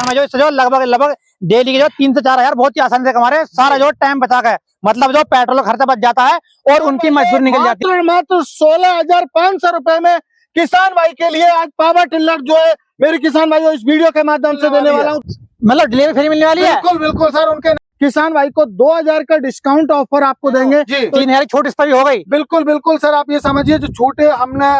किसान भाई जो इससे जो लगभग डेली के जो 3 से 4 हजार बहुत ही आसानी से कमा रहे हैं, सारा जो टाइम बचा कर, मतलब जो पेट्रोल खर्चा बच जाता है और उनकी मजदूरी निकल जाती है। मात्र 16,500 रुपए में किसान भाई के लिए आज पावर टिलर जो है मेरे किसान भाई इस वीडियो के माध्यम से देने वाला हूँ। मतलब डिलीवरी फ्री मिलने वाली है। बिल्कुल बिल्कुल सर, उनके किसान भाई को 2,000 का डिस्काउंट ऑफर आपको देंगे। 3,000 छूट इस पर भी हो गई। बिल्कुल बिल्कुल सर, आप ये समझिए जो छूटे हमने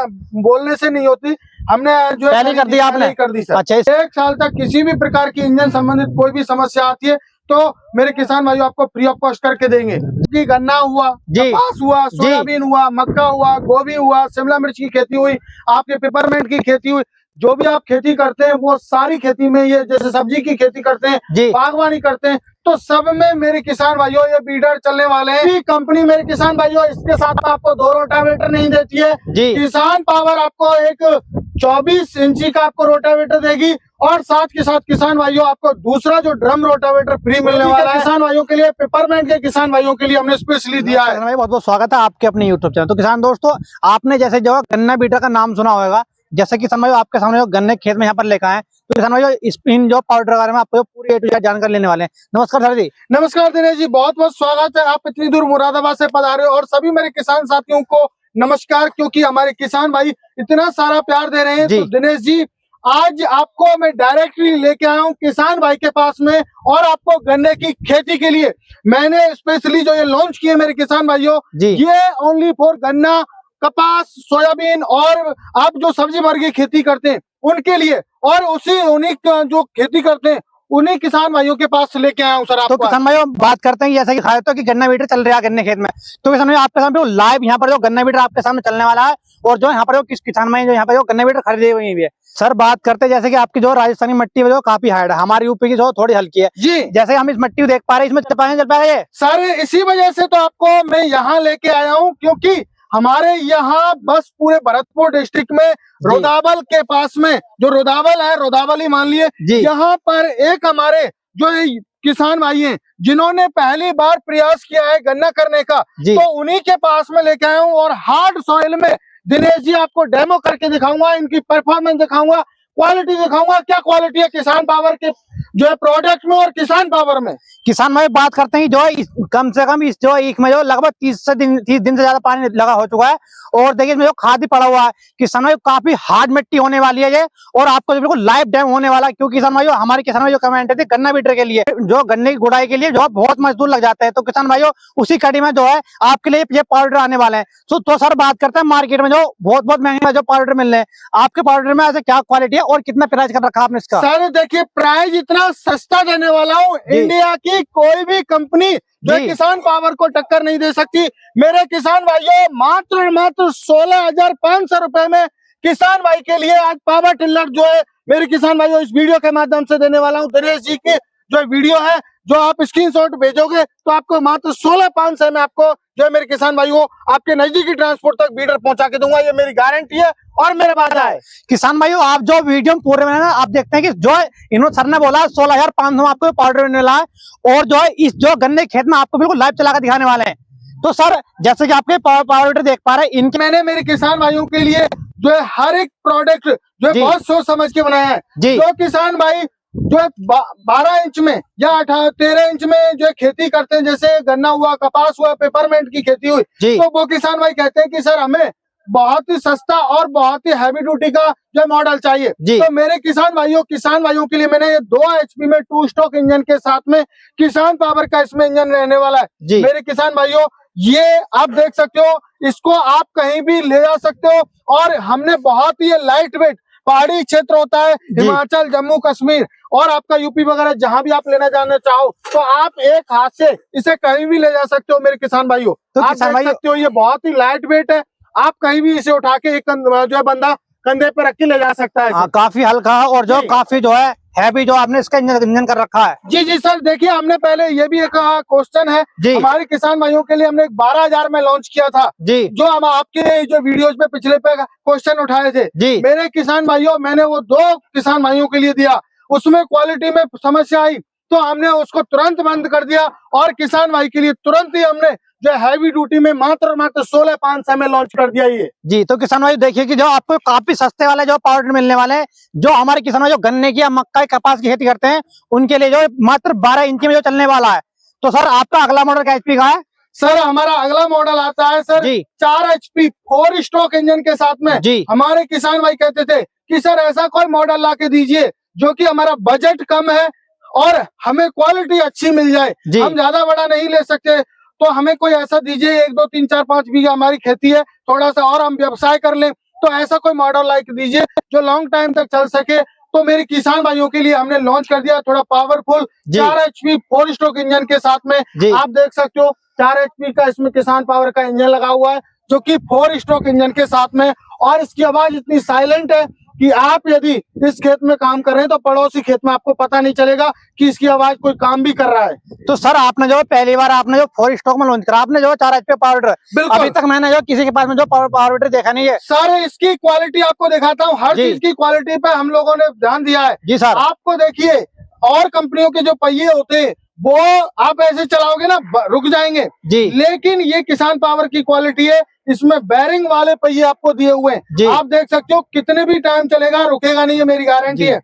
बोलने से नहीं होती, हमने जो पहले कर दी, आपने कर दी सर। अच्छा, 1 साल तक किसी भी प्रकार की इंजन संबंधित कोई भी समस्या आती है तो मेरे किसान भाई आपको फ्री ऑफ कॉस्ट करके देंगे। जी, गन्ना हुआ, कपास हुआ, सोयाबीन हुआ, मक्का हुआ, गोभी हुआ, शिमला मिर्च की खेती हुई, आपके पेपरमेंट की खेती हुई, जो भी आप खेती करते हैं वो सारी खेती में, ये जैसे सब्जी की खेती करते हैं, बागवानी करते हैं, तो सब में मेरे किसान भाइयों ये बीडर चलने वाले हैं। कंपनी मेरे किसान भाइयों इसके साथ आपको 2 रोटावेटर नहीं देती है। किसान पावर आपको एक 24 इंची का आपको रोटावेटर देगी और साथ के साथ किसान भाइयों आपको दूसरा जो ड्रम रोटावेटर फ्री मिलने वाला है। किसान भाइयों के लिए, पेपरमेंट के किसान भाइयों के लिए हमने स्पेशली दिया है। बहुत बहुत स्वागत है आपके अपने यूट्यूब चैनल। तो किसान दोस्तों, आपने जैसे जो गन्ना बीटर का नाम सुना होगा, जैसे कि समझो आपके सामने जो गन्ने खेत में यहाँ पर लेकर आए, तो किसान भाई इन जो पाउडर के बारे में आपको पूरी A to Z जानकारी लेने वाले हैं। नमस्कार सर जी। नमस्कार दिनेश जी, बहुत बहुत स्वागत है। आप इतनी दूर मुरादाबाद से पधारे और सभी मेरे किसान साथियों को नमस्कार, क्योंकि हमारे किसान भाई इतना सारा प्यार दे रहे हैं। तो दिनेश जी, आज आपको मैं डायरेक्टली लेके आया हूँ किसान भाई के पास में, और आपको गन्ने की खेती के लिए मैंने स्पेशली जो ये लॉन्च किए मेरे किसान भाइयों, ये ओनली फॉर गन्ना, कपास, सोयाबीन और आप जो सब्जी वर्ग की खेती करते हैं उनके लिए, और उन्हीं जो खेती करते हैं उन्हीं किसान भाइयों के पास लेके आया हूँ सर। आपको तो किसान भाइयों बात करते हैं, जैसा कि खाए तो कि गन्ना बीटर चल रहा है गन्ने खेत में, तो किसान भाई आपके सामने लाइव यहाँ पर जो गन्ना बीटर आपके सामने चलने वाला है, और जो यहाँ पर जो किस किसान भाई जो यहाँ पर जो गन्ना बीटर खरीदे हुए भी है। सर बात करते हैं जैसे कि आपकी जो राजस्थानी मिट्टी है जो काफी हार्ड है, हमारी यूपी की जो थोड़ी हल्की है जी, जैसे हम इस मिट्टी को देख पा रहे हैं, इसमें चल पाएगा ये सर। इसी वजह से तो आपको मैं यहाँ लेके आया हूँ, क्योंकि हमारे यहाँ बस पूरे भरतपुर डिस्ट्रिक्ट में रोदावल के पास में जो रोदावल है, रोदावल ही मान लिए, यहाँ पर एक हमारे जो किसान भाई हैं जिन्होंने पहली बार प्रयास किया है गन्ना करने का, तो उन्हीं के पास में लेके आया हूँ। और हार्ड सॉइल में दिनेश जी आपको डेमो करके दिखाऊंगा, इनकी परफॉर्मेंस दिखाऊंगा, क्वालिटी दिखाऊंगा। क्या क्वालिटी है किसान पावर के जो है प्रोडक्ट में और किसान पावर में। किसान भाई बात करते हैं जो कम से कम इस जो एक में जो लगभग 30 दिन से ज्यादा पानी लगा हो चुका है, और देखिए इसमें जो खाद भी पड़ा हुआ है। किसान भाई काफी हार्ड मिट्टी होने वाली है ये, और आपको जो बिल्कुल लाइफ टाइम होने वाला है, क्योंकि किसान भाई हमारे किसान भाई जो कमेंट है गन्ना बीटर के लिए, जो गन्ने की गुड़ाई के लिए जो बहुत मजदूर लग जाते हैं, तो किसान भाइयों उसी कड़ी में जो है आपके लिए ये पाउडर आने वाले हैं। तो सर बात करते हैं मार्केट में जो बहुत महंगे जो पाउडर मिल रहे हैं, आपके पाउडर में ऐसे क्या क्वालिटी है और कितना प्राइस कर रखा आपने इसका? सर देखिए, प्राइस इतना सस्ता देने वाला हूँ, इंडिया की कोई भी कंपनी जो किसान पावर को टक्कर नहीं दे सकती। मेरे किसान भाइयों, मात्र 16,500 रुपए में किसान भाई के लिए आज पावर टिलर जो है मेरे किसान भाइयों इस वीडियो के माध्यम से देने वाला हूँ। दिनेश जी की जो वीडियो है, जो आप स्क्रीनशॉट भेजोगे तो आपको मात्र 16,500 में आपको जो है मेरे किसान भाइयों आपके नजदीकी ट्रांसपोर्ट तक बीडर पहुंचा के दूंगा। ये मेरी गारंटी है और मेरा वादा है। किसान भाइयों आप जो वीडियो पूरे में ना आप देखते हैं कि जो इन्होंने सर ने बोला 16,500 में आपको पाउडर मिलने वाला है, और जो है इस जो गन्ने खेत में आपको बिल्कुल लाइव चलाकर दिखाने वाले हैं। तो सर जैसे कि आपके पाउडर देख पा रहे हैं, इनके मैंने मेरे किसान भाइयों के लिए जो है हर एक प्रोडक्ट जो है बहुत सोच समझ के बनाया है। जो किसान भाई जो 12 इंच में या 13 इंच में जो खेती करते हैं, जैसे गन्ना हुआ, कपास हुआ, पेपरमेंट की खेती हुई, तो वो किसान भाई कहते हैं कि सर हमें बहुत ही सस्ता और बहुत ही हैवी ड्यूटी का जो मॉडल चाहिए। तो मेरे किसान भाइयों के लिए मैंने 2 HP में 2 स्ट्रोक इंजन के साथ में किसान पावर का इसमें इंजन रहने वाला है। मेरे किसान भाइयों ये आप देख सकते हो, इसको आप कहीं भी ले जा सकते हो, और हमने बहुत ही लाइट वेट, पहाड़ी क्षेत्र होता है हिमाचल, जम्मू कश्मीर और आपका यूपी वगैरह, जहां भी आप लेना जाना चाहो तो आप एक हाथ से इसे कहीं भी ले जा सकते हो मेरे किसान भाइयों। तो आप देख सकते हो ये बहुत ही लाइट वेट है, आप कहीं भी इसे उठा के एक जो है बंदा कंधे पर रख के ले जा सकता है। काफी हल्का और जो काफी जो है हैवी जो आपने इसका इंजन कर रखा है। जी सर, देखिए हमने पहले ये भी एक क्वेश्चन है हमारे किसान भाइयों के लिए, हमने 12,000 में लॉन्च किया था जो हम आपके जो वीडियोस पे पिछले पे क्वेश्चन उठाए थे मेरे किसान भाइयों, मैंने वो 2 किसान भाइयों के लिए दिया, उसमें क्वालिटी में समस्या आई तो हमने उसको तुरंत बंद कर दिया, और किसान भाई के लिए तुरंत ही हमने जो हैवी ड्यूटी में मात्र 16,500 में लॉन्च कर दिया ये जी। तो किसान भाई देखिए कि जो आपको काफी सस्ते वाले जो पावर टिलर मिलने वाले हैं, जो हमारे किसान भाई जो गन्ने की या मक्का की कपास की खेती करते हैं उनके लिए जो मात्र 12 इंच में जो चलने वाला है। तो सर आपका अगला मॉडल क्या HP का है? सर हमारा अगला मॉडल आता है सर 4 HP 4 स्ट्रोक इंजन के साथ में जी। हमारे किसान भाई कहते थे कि सर ऐसा कोई मॉडल ला के दीजिए जो कि हमारा बजट कम है और हमें क्वालिटी अच्छी मिल जाए, हम ज्यादा बड़ा नहीं ले सकते तो हमें कोई ऐसा दीजिए, 1 2 3 4 5 बीघा हमारी खेती है, थोड़ा सा और हम व्यवसाय कर लें, तो ऐसा कोई मॉडल ला के दीजिए जो लॉन्ग टाइम तक चल सके। तो मेरे किसान भाइयों के लिए हमने लॉन्च कर दिया थोड़ा पावरफुल 4 HP 4 स्ट्रोक इंजन के साथ में। आप देख सकते हो 4 HP का इसमें किसान पावर का इंजन लगा हुआ है जो कि 4 स्ट्रोक इंजन के साथ में, और इसकी आवाज इतनी साइलेंट है कि आप यदि इस खेत में काम कर रहे हैं तो पड़ोसी खेत में आपको पता नहीं चलेगा कि इसकी आवाज कोई काम भी कर रहा है। तो सर आपने जो पहली बार आपने जो 4 स्ट्रोक में लॉन्च करा, आपने जो 4 HP पावर टिलर, अभी तक मैंने जो किसी के पास में जो पावर टिलर देखा नहीं है। सर इसकी क्वालिटी आपको दिखाता हूँ, हर चीज की क्वालिटी पे हम लोगों ने ध्यान दिया है। जी सर। आपको देखिए और कंपनियों के जो पहिए होते हैं वो आप ऐसे चलाओगे ना रुक जाएंगे जी, लेकिन ये किसान पावर की क्वालिटी है, इसमें बैरिंग वाले पहिए आपको दिए हुए हैं। आप देख सकते हो कितने भी टाइम चलेगा रुकेगा नहीं, ये मेरी गारंटी है,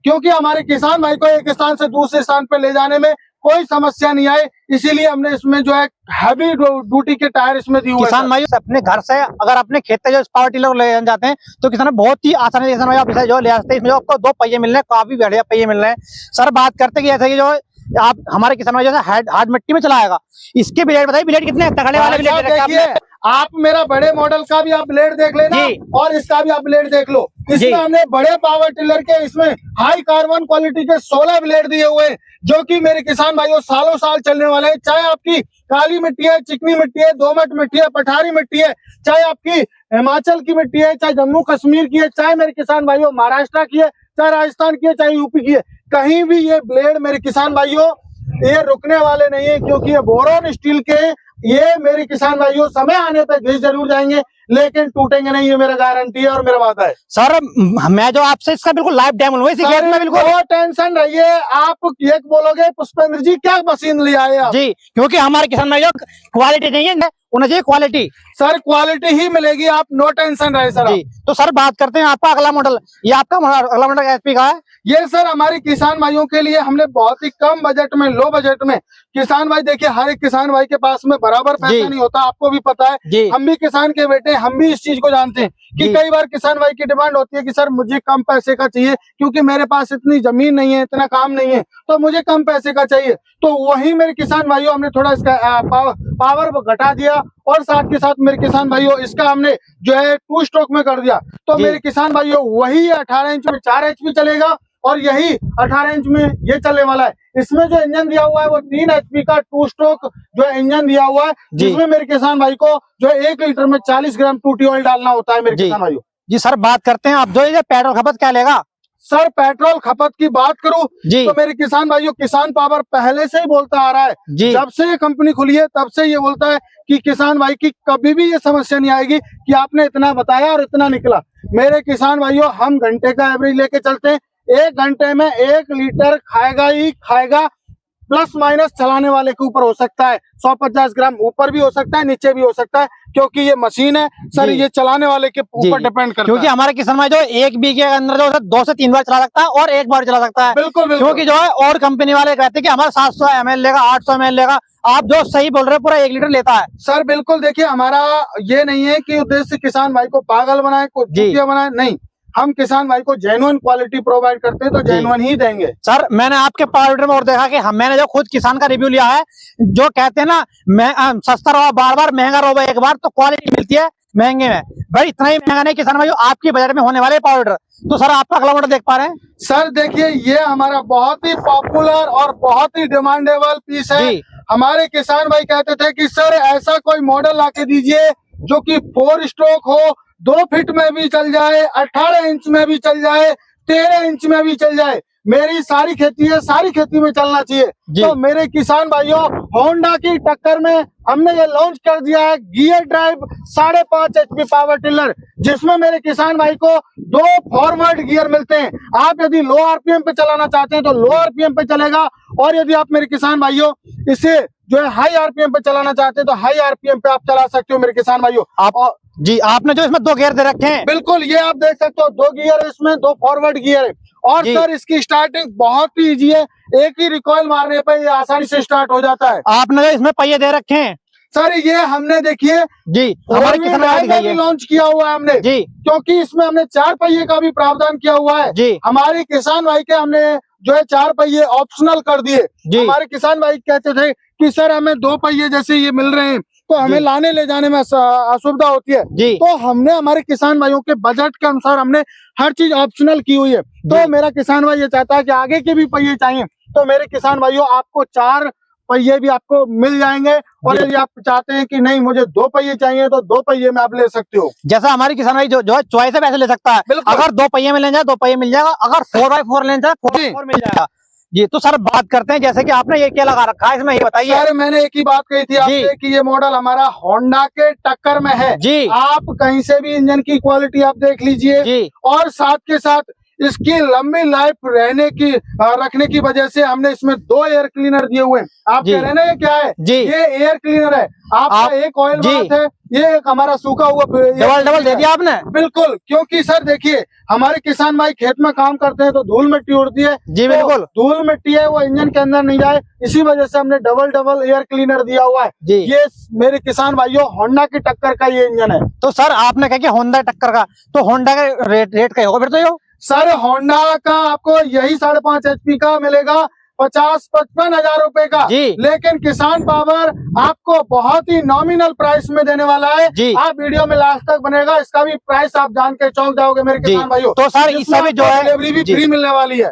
क्योंकि हमारे किसान भाई को एक स्थान से दूसरे स्थान पे ले जाने में कोई समस्या नहीं आए, इसीलिए हमने इसमें जो है हैवी ड्यूटी के टायर इसमें दिए हुए। किसान भाई अपने घर से अगर अपने खेत से जो पावर टिलर ले जाते हैं तो किसान बहुत ही आसानी से किसान भाई आप इसे जो ले आते हैं, इसमें जो आपको 2 पहिए मिल रहे हैं, काफी बढ़िया पहिए मिल रहे हैं। सर बात करते कि जैसे कि जो आप हमारे किसान भाई जैसे हार्ड मिट्टी में चलाएगा, इसके ब्लेड बताइए, ब्लेड कितने तगड़े वाले ब्लेड देखिए आप मेरा बड़े मॉडल का भी आप ब्लेड देख लेना और इसका भी आप ब्लेड देख लो। इसमें हमने बड़े पावर टिलर के इसमें हाई कार्बन क्वालिटी के 16 ब्लेड दिए हुए हैं जो कि मेरे किसान भाइयों सालों साल चलने वाले हैं। चाहे आपकी काली मिट्टी है, चिकनी मिट्टी है, दोमट मिट्टी है, पठारी मिट्टी है, चाहे आपकी हिमाचल की मिट्टी है, चाहे जम्मू कश्मीर की है, चाहे मेरे किसान भाइयों महाराष्ट्र की है, चाहे राजस्थान की है, चाहे यूपी की है, कहीं भी ये ब्लेड मेरे किसान भाइयों ये रुकने वाले नहीं है, क्योंकि ये बोरोन स्टील के ये मेरे किसान भाइयों समय आने पर घिस जरूर जाएंगे लेकिन टूटेंगे नहीं, ये मेरा गारंटी है और मेरा वादा है। सर मैं जो आपसे इसका बिल्कुल लाइव डेमो लूंगा इसी खेत में, बिल्कुल टेंशन रहिए। आप एक बोलोगे पुष्पेंद्र जी क्या मशीन ले आए आप जी, क्योंकि हमारे किसान भाइयों क्वालिटी नहीं है, उन्हें चाहिए क्वालिटी। सर क्वालिटी ही मिलेगी, आप नो टेंशन रहे सर। तो सर बात करते हैं आपका अगला मॉडल, ये आपका अगला मॉडल HP का है। ये सर हमारे किसान भाइयों के लिए हमने बहुत ही कम बजट में, लो बजट में, किसान भाई देखिए हर एक किसान भाई के पास में बराबर पैसा नहीं होता, आपको भी पता है, हम भी किसान के बेटे, हम भी इस चीज को जानते हैं कि कई बार किसान भाई की डिमांड होती है कि सर मुझे कम पैसे का चाहिए क्योंकि मेरे पास इतनी जमीन नहीं है, इतना काम नहीं है, तो मुझे कम पैसे का चाहिए। तो वही मेरे किसान भाइयों हमने थोड़ा इसका पावर घटा दिया और साथ के साथ मेरे किसान भाइयों इसका हमने जो है 2 स्ट्रोक में कर दिया। तो मेरे किसान भाइयों वही 18 इंच में 4 HP चलेगा और यही 18 इंच में ये चलने वाला है। इसमें जो इंजन दिया हुआ है वो 3 HP का 2 स्ट्रोक जो है इंजन दिया हुआ है, जिसमें मेरे किसान भाई को जो 1 लीटर में 40 ग्राम टूटी ऑयल डालना होता है मेरे किसान भाइयों। जी सर बात करते हैं आप जो ये पेट्रोल खपत क्या लेगा। सर पेट्रोल खपत की बात करूं तो मेरे किसान भाइयों किसान पावर पहले से ही बोलता आ रहा है, जब से ये कंपनी खुली है तब से ये बोलता है कि किसान भाई की कभी भी ये समस्या नहीं आएगी कि आपने इतना बताया और इतना निकला। मेरे किसान भाइयों हम घंटे का एवरेज लेके चलते हैं, 1 घंटे में 1 लीटर खाएगा ही खाएगा, प्लस माइनस चलाने वाले के ऊपर हो सकता है, 150 ग्राम ऊपर भी हो सकता है, नीचे भी हो सकता है, क्योंकि ये मशीन है सर, ये चलाने वाले के ऊपर डिपेंड करता है। क्योंकि हमारे किसान भाई जो 1 बीघे के अंदर जो 2 से 3 बार चला सकता है और 1 बार चला सकता है। बिल्कुल क्योंकि जो है और कंपनी वाले कहते हैं कि हमारा 700 ml लेगा, 800 ml लेगा, आप जो सही बोल रहे हैं पूरा 1 लीटर लेता है। सर बिल्कुल देखिए हमारा ये नहीं है कि उद्देश्य किसान भाई को पागल बनाए, को बनाए, नहीं, हम किसान भाई को जेन्युइन क्वालिटी प्रोवाइड करते हैं तो जेन्युइन ही देंगे। सर मैंने आपके पावर में और देखा कि मैंने जो खुद किसान का रिव्यू लिया है, जो कहते हैं ना मैं सस्ता रहो बार बार, महंगा रहो एक बार, तो क्वालिटी मिलती है महंगे में। भाई इतना ही महंगा नहीं किसान भाई आपके बजट में होने वाले पाउडर। तो सर आपका अगला मॉडल देख पा रहे हैं। सर देखिए ये हमारा बहुत ही पॉपुलर और बहुत ही डिमांडेबल पीस है। हमारे किसान भाई कहते थे कि सर ऐसा कोई मॉडल लाके दीजिए जो कि 4 स्ट्रोक हो, 2 फीट में भी चल जाए, 18 इंच में भी चल जाए, 13 इंच में भी चल जाए, मेरी सारी खेती है, सारी खेती में चलना चाहिए। तो मेरे किसान भाइयों होंडा की टक्कर में हमने ये लॉन्च कर दिया है gear drive 5.5 HP power tiller, जिसमें मेरे किसान भाई को 2 फॉरवर्ड गियर मिलते हैं। आप यदि लो RPM पे चलाना चाहते हैं तो लो RPM पे चलेगा, और यदि आप मेरे किसान भाइयों इसे जो है हाई आरपीएम पे चलाना चाहते हैं तो हाई आरपीएम पे आप चला सकते हो मेरे किसान भाइयों। आप जी, आपने जो इसमें 2 गियर दे रखे हैं, बिल्कुल, ये आप देख सकते हो 2 गियर है इसमें, 2 फॉरवर्ड गियर है। और जी। सर इसकी स्टार्टिंग बहुत ही इजी है, एक ही रिकॉइल मारने पर ये आसानी से स्टार्ट हो जाता है। आपने जो इसमें पहिए दे रखे हैं सर ये हमने देखिए जी, हमारे किसान भाई में भी लॉन्च किया हुआ है हमने जी, क्योंकि इसमें हमने 4 पहिए का भी प्रावधान किया हुआ है जी, हमारे किसान भाई के। हमने जो है 4 पहिए ऑप्शनल कर दिए। हमारे किसान भाई कहते थे कि सर हमें 2 पहिए जैसे ये मिल रहे हैं तो हमें लाने ले जाने में असुविधा होती है, तो हमने हमारे किसान भाइयों के बजट के अनुसार हमने हर चीज ऑप्शनल की हुई है। तो मेरा किसान भाई ये चाहता है कि आगे के भी पहिए चाहिए तो मेरे किसान भाइयों आपको 4 पहिए भी आपको मिल जाएंगे। और यदि आप चाहते हैं कि नहीं मुझे 2 पहिए चाहिए तो 2 पहिए में आप ले सकते हो। जैसा हमारे किसान भाई जो है चॉइस है वैसे ले सकता है। अगर 2 पहिए में लेना चाहे 2 पहिए मिल जाएगा, अगर 4x4 लेना चाहे 4x4 मिल जाएगा जी। तो सर बात करते हैं, जैसे कि आपने ये क्या लगा रखा है इसमें, ये बताइए। सर मैंने एक ही बात कही थी आपसे कि ये मॉडल हमारा होंडा के टक्कर में है जी। आप कहीं से भी इंजन की क्वालिटी आप देख लीजिए जी। और साथ के साथ इसकी लंबी लाइफ रखने की वजह से हमने इसमें 2 एयर क्लीनर दिए हुए हैं। आप कह रहे हैं ना ये क्या है जी? ये एयर क्लीनर है। आपका एक ऑयल बाथ है, ये एक हमारा सूखा हुआ डबल दे दिया आपने। बिल्कुल, क्योंकि सर देखिए हमारे किसान भाई खेत में काम करते हैं तो धूल मिट्टी उड़ती है जी। बिल्कुल, धूल मिट्टी है वो इंजन के अंदर नहीं जाए, इसी वजह से हमने डबल एयर क्लीनर दिया हुआ है जी। ये मेरे किसान भाइयों होंडा की टक्कर का ये इंजन है। तो सर आपने कहा कि होंडा टक्कर का, तो होंडा का रेट क्या होगा फिर? तो सर होंडा का आपको यही 5.5 HP का मिलेगा 50-55 हजार रुपए का जी। लेकिन किसान पावर आपको बहुत ही नॉमिनल प्राइस में देने वाला है जी। आप वीडियो में लास्ट तक बनेगा, इसका भी प्राइस आप जान के चौंक जाओगे मेरे किसान भाइयों। तो सर इसमें भी जो है डिलीवरी भी फ्री मिलने वाली है,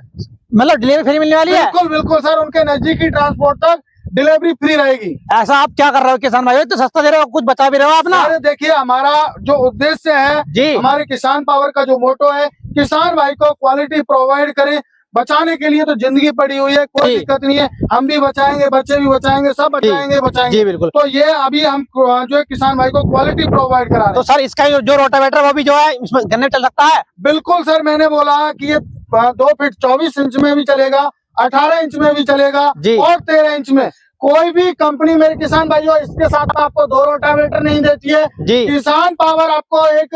मतलब डिलीवरी फ्री मिलने वाली है। बिल्कुल बिल्कुल सर, उनके नजदीकी ट्रांसपोर्ट तक डिलीवरी फ्री रहेगी। ऐसा आप क्या कर रहे हो किसान भाई? तो सस्ता दे रहे हो, कुछ बता भी रहे हो आप ना। अरे देखिए हमारा जो उद्देश्य है जी, हमारे किसान पावर का जो मोटो है किसान भाई को क्वालिटी प्रोवाइड करें। बचाने के लिए तो जिंदगी पड़ी हुई है, कोई दिक्कत नहीं है, हम भी बचाएंगे, बच्चे भी बचाएंगे, सब बचाएंगे जी बिल्कुल। तो ये अभी हम जो है किसान भाई को क्वालिटी प्रोवाइड करा रहे हैं। तो सर इसका जो रोटावेटर वो भी जो है इसमें गन्ने चल सकता है? बिल्कुल सर, मैंने बोला कि ये 2 फीट 24 इंच में भी चलेगा, 18 इंच में भी चलेगा और 13 इंच में। कोई भी कंपनी मेरे किसान भाइयों इसके साथ आपको 2 रोटावेटर नहीं देती है जी। किसान पावर आपको एक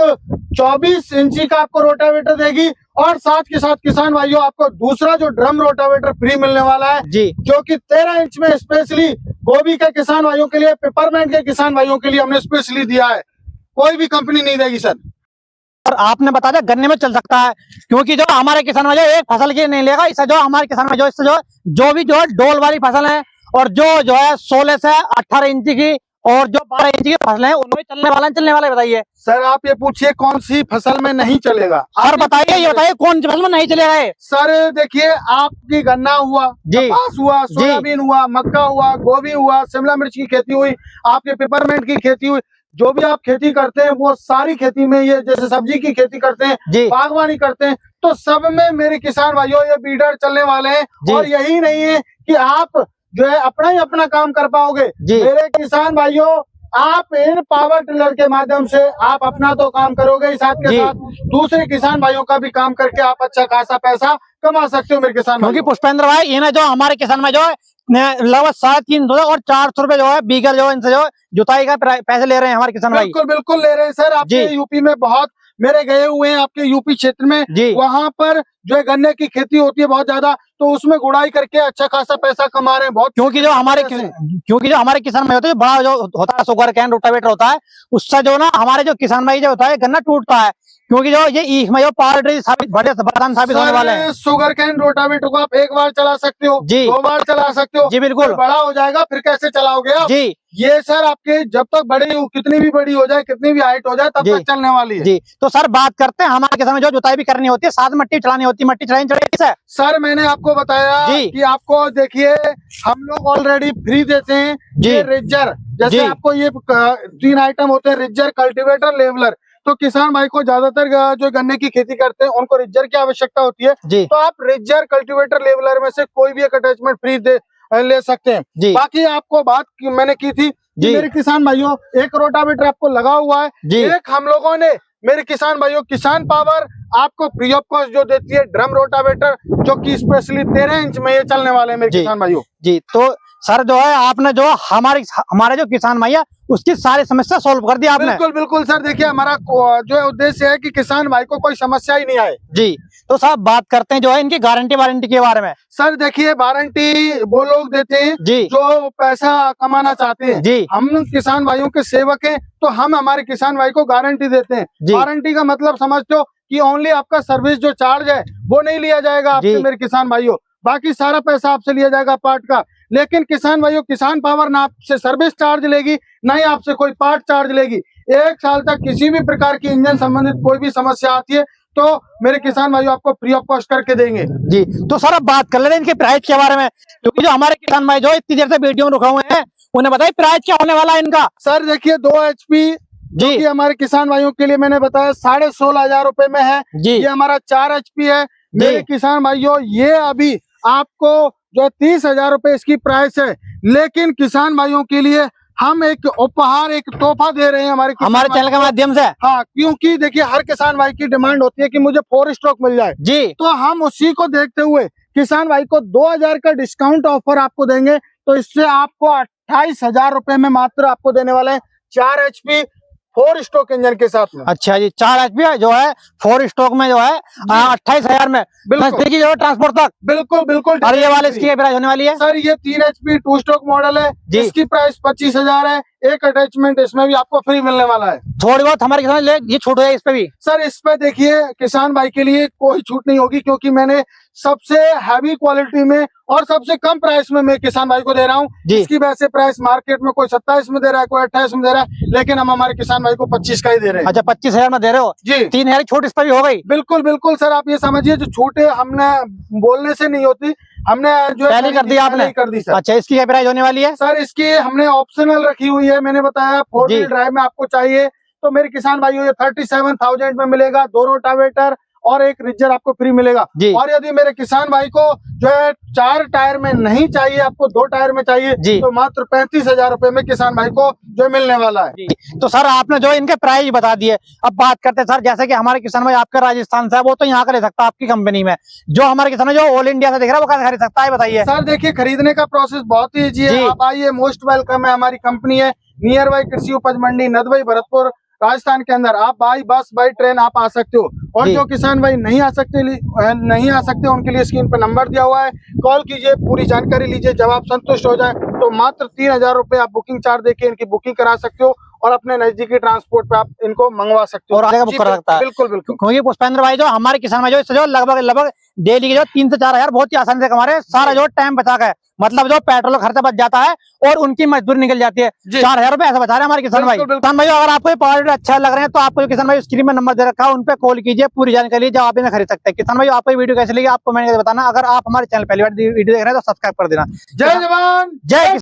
24 इंची का आपको रोटावेटर देगी और साथ के साथ किसान भाइयों आपको दूसरा जो ड्रम रोटावेटर फ्री मिलने वाला है जी, जो कि 13 इंच में स्पेशली गोभी के किसान भाइयों के लिए, पेपरमेंट के किसान भाइयों के लिए हमने स्पेशली दिया है, कोई भी कंपनी नहीं देगी सर। और आपने बता दिया गन्ने में चल सकता है, क्योंकि जो हमारे किसान भाई एक फसल की नहीं लेगा, इससे जो हमारे किसान भाई इससे जो भी जो है डोल वाली फसल है और जो है 16 से 18 इंच की और जो 12 इंच की फसल है उनमें चलने वाला बताइए सर। आप ये पूछिए कौन सी फसल में नहीं चलेगा? सर बताइए, ये बताइए कौन सी फसल में नहीं चलेगा? सर देखिए आपकी गन्ना हुआ, कपास हुआ, सोयाबीन हुआ, मक्का हुआ, गोभी हुआ, शिमला मिर्च की खेती हुई, आपके पेपरमेंट की खेती हुई, जो भी आप खेती करते हैं वो सारी खेती में, ये जैसे सब्जी की खेती करते हैं, बागवानी करते हैं, तो सब में मेरे किसान भाइयों ये बीडर चलने वाले हैं। और यही नहीं है कि आप जो है अपना काम कर पाओगे मेरे किसान भाइयों, आप इन पावर टिलर के माध्यम से आप अपना तो काम करोगे ही, साथ के साथ दूसरे किसान भाइयों का भी काम करके आप अच्छा खासा पैसा कमा सकते हो मेरे किसान भाई। क्योंकि पुष्पेंद्र भाई ये ना जो हमारे किसान में जो है लगभग 350 और 400 रुपए जो है बीगल जो इनसे जो जुताई का पैसे ले रहे हैं हमारे किसान भाई। बिल्कुल बिल्कुल ले रहे हैं सर। आपके यूपी में बहुत मेरे गए हुए हैं, आपके यूपी क्षेत्र में वहाँ पर जो है गन्ने की खेती होती है बहुत ज्यादा, तो उसमें गुड़ाई करके अच्छा खासा पैसा कमा रहे हैं बहुत। क्योंकि जो हमारे किसान भाई होते हैं, बड़ा जो होता है शुगर कैन रोटावेटर होता है, उससे जो ना हमारे जो किसान भाई जो होता है गन्ना टूटता है, क्योंकि जो ये ईख में जो पावर साबित होने वाले हैं। शुगर कैन रोटावेटर को आप एक बार चला सकते हो जी, 2 बार चला सकते हो जी, बिल्कुल बड़ा हो जाएगा, फिर कैसे चलाओगे आप जी। ये सर आपके जब तक कितनी भी बड़ी हो जाए, कितनी भी हाइट हो जाए, तब तक चलने वाली है जी। तो सर बात करते हैं हमारे किसान में जो जुताई भी करनी होती है, साथ मट्टी चलानी होती है, मट्टी चलानी चाहिए सर। मैंने आपको बताया कि आपको देखिए हम लोग ऑलरेडी फ्री देते हैं ये रिजर, जैसे आपको ये 3 आइटम होते हैं, रिजर, कल्टीवेटर, लेवलर। तो किसान भाई को ज्यादातर जो गन्ने की खेती करते हैं उनको रिजर की आवश्यकता होती है, तो आप रिजर, कल्टीवेटर, लेवलर में से कोई भी एक अटैचमेंट फ्री ले सकते हैं। बाकी आपको बात मैंने की थी मेरे किसान भाइयों, एक रोटावेटर आपको लगा हुआ है, एक हम लोगों ने मेरे किसान भाइयों किसान पावर आपको फ्री ऑफ कॉस्ट जो देती है ड्रम रोटावेटर, जो कि स्पेशली 13 इंच में ये चलने वाले हैं मेरे जी। किसान भाइयों। जी, तो सर जो है आपने जो हमारे जो किसान भाई है उसकी सारी समस्या सोल्व कर दी आपने। बिल्कुल बिल्कुल सर, देखिए हमारा जो है उद्देश्य है कि किसान भाई को कोई समस्या ही नहीं आए। जी, तो साहब बात करते हैं जो है इनकी गारंटी वारंटी के बारे में। सर देखिए, वारंटी वो लोग देते हैं जी जो पैसा कमाना चाहते हैं। जी हम किसान भाइयों के सेवक हैं, तो हम हमारे किसान भाई को गारंटी देते हैं। जी वारंटी का मतलब समझते हो कि ओनली आपका सर्विस जो चार्ज है वो नहीं लिया जाएगा आपसे जी। मेरे किसान भाइयों, बाकी सारा पैसा आपसे लिया जाएगा पार्ट का। लेकिन किसान भाइयों, किसान पावर ना आपसे सर्विस चार्ज लेगी, ना ही आपसे कोई पार्ट चार्ज लेगी। 1 साल तक किसी भी प्रकार की इंजन संबंधित कोई भी समस्या आती है तो मेरे किसान भाइयों आपको फ्री ऑफ कॉस्ट करके देंगे। जी, तो सर अब बात कर ले रहे हैं इनके प्राइस के बारे में, क्योंकि जो हमारे किसान भाई जो इतनी देर से वीडियो में रुके हुए हैं उन्हें बताइए प्राइस क्या होने वाला है इनका। सर देखिए, 2 HP जो जी कि हमारे किसान भाइयों के लिए मैंने बताया 16,500 रुपए में है। जी ये हमारा 4 HP है मेरे जी किसान भाइयों। ये अभी आपको जो 30,000 रुपए इसकी प्राइस है, लेकिन किसान भाइयों के लिए हम एक उपहार, एक तोहफा दे रहे हैं हमारे हमारे चैनल के माध्यम से। हाँ, क्योंकि देखिए हर किसान भाई की डिमांड होती है कि मुझे 4 स्ट्रोक मिल जाए, जी तो हम उसी को देखते हुए किसान भाई को 2,000 का डिस्काउंट ऑफर आपको देंगे। तो इससे आपको 28,000 रुपए में मात्र आपको देने वाले हैं 4 HP 4 स्ट्रोक इंजन के साथ में। अच्छा जी, 4 HP जो है 4 स्ट्रोक में जो है 28,000 में बिल्कुल देखिए जो ट्रांसपोर्ट तक। बिल्कुल बिल्कुल। और ये वाले इसकी प्राइस होने वाली है सर ये 3 HP 2 स्ट्रोक मॉडल है, जी। इसकी प्राइस 25,000 है। एक अटैचमेंट इसमें भी आपको फ्री मिलने वाला है। थोड़ी बहुत हमारे किसान ले ये छूट है इस पे भी। सर इस पे देखिए किसान भाई के लिए कोई छूट नहीं होगी, क्योंकि मैंने सबसे हैवी क्वालिटी में और सबसे कम प्राइस में मैं किसान भाई को दे रहा हूँ। जी। इसकी वैसे प्राइस मार्केट में कोई 27 में दे रहा है, कोई 28 में दे रहा है, लेकिन हम हमारे किसान भाई को 25 का ही दे रहे हैं। अच्छा 25,000 में दे रहे हो जी 3,000 छूट इस पे भी हो गई। बिल्कुल बिल्कुल सर, आप ये समझिए जो छूटे हमने बोलने से नहीं होती, हमने जो है पहले कर दी आपने। पहले ही कर दी सर। अच्छा इसकी क्या प्राइस होने वाली है। सर इसकी हमने ऑप्शनल रखी हुई है, मैंने बताया 4 जी। व्हील ड्राइव में आपको चाहिए तो मेरे किसान भाइयों ये 37,000 में मिलेगा। 2 रोटावेटर और एक रिजर आपको फ्री मिलेगा। जी। और यदि मेरे किसान भाई को जो है 4 टायर में नहीं चाहिए, आपको 2 टायर में चाहिए, जी। तो मात्र 35,000 रुपए में किसान भाई को जो मिलने वाला है। तो सर आपने जो इनके प्राइस बता दिए, अब बात करते हैं सर जैसे कि हमारे किसान भाई आपका राजस्थान से है वो तो यहाँ का ले सकता है आपकी कंपनी में, जो हमारे किसान जो ऑल इंडिया से देख रहा है वो कैसे खरीद सकता है बताइए। सर देखिए, खरीदने का प्रोसेस बहुत ही ईजी जी। है। आप आइए, मोस्ट वेलकम है। हमारी कंपनी है नियर बाई कृषि उपज मंडी नदवाई भरतपुर राजस्थान के अंदर। आप बाई बस बाई ट्रेन आप आ सकते हो, और जी। जो किसान भाई नहीं आ सकते उनके लिए स्क्रीन पर नंबर दिया हुआ है, कॉल कीजिए, पूरी जानकारी लीजिए। जब आप संतुष्ट हो जाए तो मात्र 3,000 रुपए आप बुकिंग चार्ज देके इनकी बुकिंग करा सकते हो, और अपने नजदीकी ट्रांसपोर्ट पे आप इनको मंगवा सकते हो और आगे बुक जी, कर सकता है। बिल्कुल बिल्कुल। क्योंकि पुष्पेंद्र भाई जो हमारे किसान भाई जो इससे जो लगभग डेली के जो 3 से 4 हजार बहुत ही आसानी से कमा रहे हैं, सारा जो टाइम बचा कर, मतलब जो पेट्रोल का खर्चा बच जाता है और उनकी मजदूरी निकल जाती है। जी। 4,000 रुपए ऐसा बचा रहे हैं हमारे किसान भाई। बिल्कुल, किसान भाई अगर आपको ये पावर अच्छा लग रहे हैं तो आपको जो किसान भाई स्क्रीन में नंबर दे रखा है उन पे कॉल कीजिए, पूरी जानकारी लीजिए, आप इन्हें खरीद सकते हैं। किसान भाई आपको ये वीडियो कैसे लगी आपको मैंने बताना। अगर आप हमारे चैनल पहली बार वीडियो देख रहे हैं तो सब्सक्राइब कर देना। जय जवान जय